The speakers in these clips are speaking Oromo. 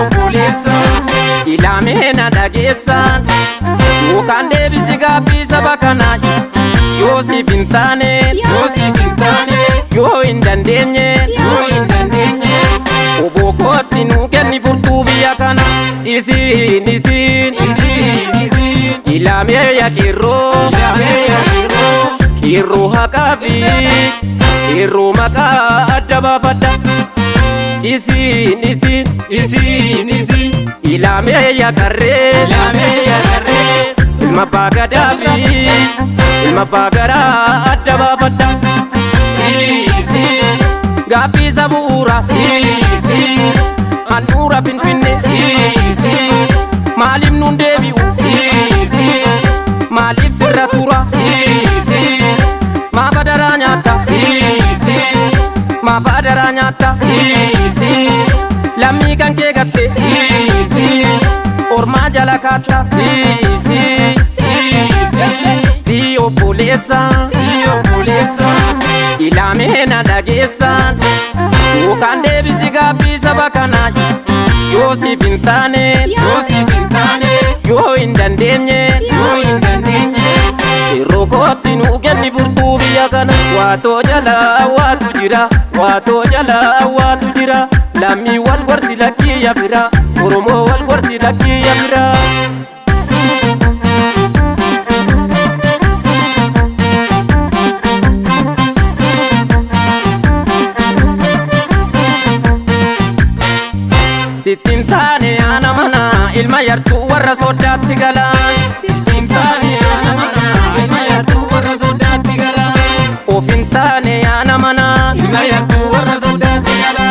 obboleessa Ilame na dhageessa Yookaan deebisi gaaffii saba kanaa Yoo siif hin taane Yoo hin dandeenye Obbo kootti nuu kenni furtuu biyya kana Isiin Ilame ya qeerroo Qeerroo haqaa fi qeerroo maqaa adda baafadha Isiin Ilame ya qarree Ilma abbaa gadaa fi ilma abbaa garaa adda baafadha Gaaffii sabuura handhuura Finfinnee maaliif nuun deebi'u maaliif sirra tura maaf adaraa nyaata maaf adaraa nyaata lammii kan kee gatte ormaa jala kaatta obboleessa Ilame na dhageessa Yookaan deebisi gaaffii saba kanaa Yoo siif hin taane Yoo hin dandeenye Qeerroo kootti nuu kenni furtuu biyya kana Waatoo jalaa waatu jira Lammii wal gorsi lakkii yafira Oromoo wal gorsi lakkii yafira Sittin taane ana mana ilma yartuu warra soddaatti gala Sittin taane ana mana ilma yartuu warra soddaatti gala Ofin taane ana mana ilma yartuu warra soddaatti gala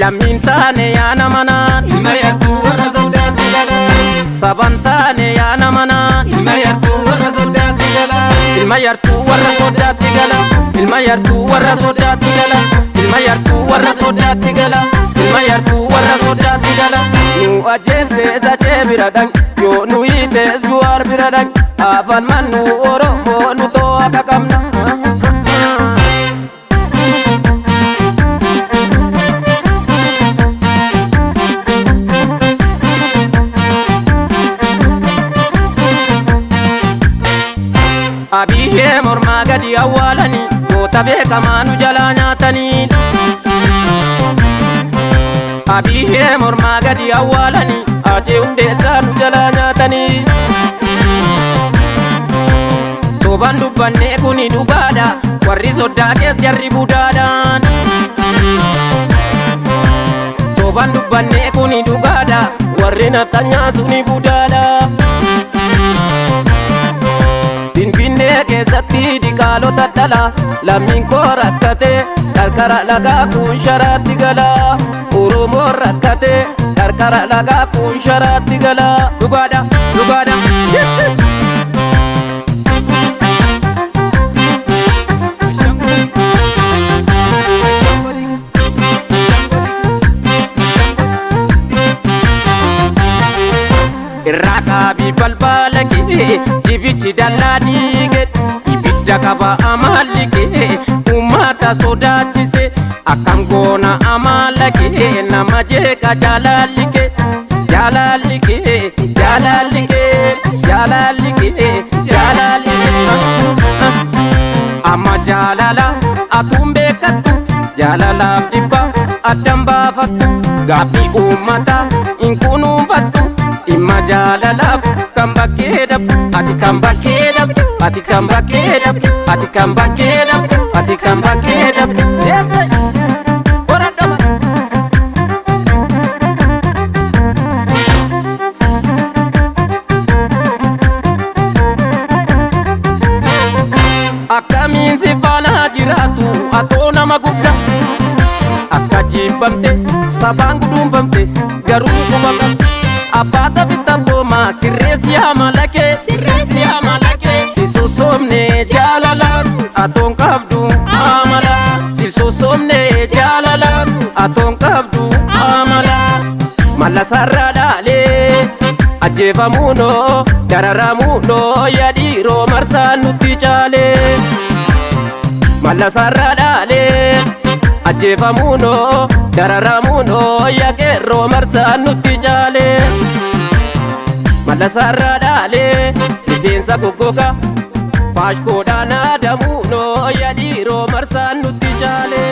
Lammiin taane ana mana ilma yartuu warra soddaatti gala Saban taane ana mana ilma yartuu warra soddaatti gala Ilma yartuu warra soddaatti gala Ilma yartuu warra soddaatti gala Ilma yartuu warra soddaatti gala Ilma yartuu warra soddaatti gala Nu ajjeestees achee bira dhaq Yoo nu hiitees du'aar bira dhaq Afaan mannu Oromoo nu to'ata qabna Abishee mormaa gadi awwaalanii Goota beekamaa nu jalaa nyaatanii Abishee mormaa gadi awwaalanii Achee hundeessaa nu jalaa nyaatanii Sobaan dubbannee kuni dhugaadha Warri soddaa kees jarri budaadhaan Sobaan dubbannee kuni dhugaadha Warri naftanyaa suni budaadha Finfinnee keessatti diqaalota dhala Lammiin koo rakkate qarqara lagaa kun sharaatti gala Oromoo rakkate qarqara lagaa kun sharaatti gala Dhugaadha Irraa qaabii balbala kee dibichi dallaa dhiige Ibidda qaba amaalli kee uummata sodaachise Akkam goona amala kee nama jeeqa jaalalli kee Amma jaalala atuun beekattu jaalalaaf jibba addan baafattu Gaaffii uummata hin kunuunfattu Dhimma jaalalaaf kan bakkee dhabdu Ati kan bakkee dhabdu Ati kan bakkee dhabdu Ati kan bakkee dhabdu Ati kan bakkee dhabdu Akkamiin si faana jiraatu atoo nama guddaa Akka jibbamte sabaan guduunfamte garuu quba qabdu Abbaata bitaboomaa sirreessi amala kee Si sosomne jaalala atoon qabdu amala Si sosomne jaalala atoon qabdu amala Malla sarara dhaalee ajjeefamuunoo dararamuunoo yaadhiiroo marsaan nutti caalee Malla sarara dhaalee ajjeefamuunoo dararamuunoo yaa qeerroo marsaan nutti caale Malasaarraa dhaalee rifeensa goggoga faashkoodhaan aadamuunoo yaa dhiiroo marsaan nutti caale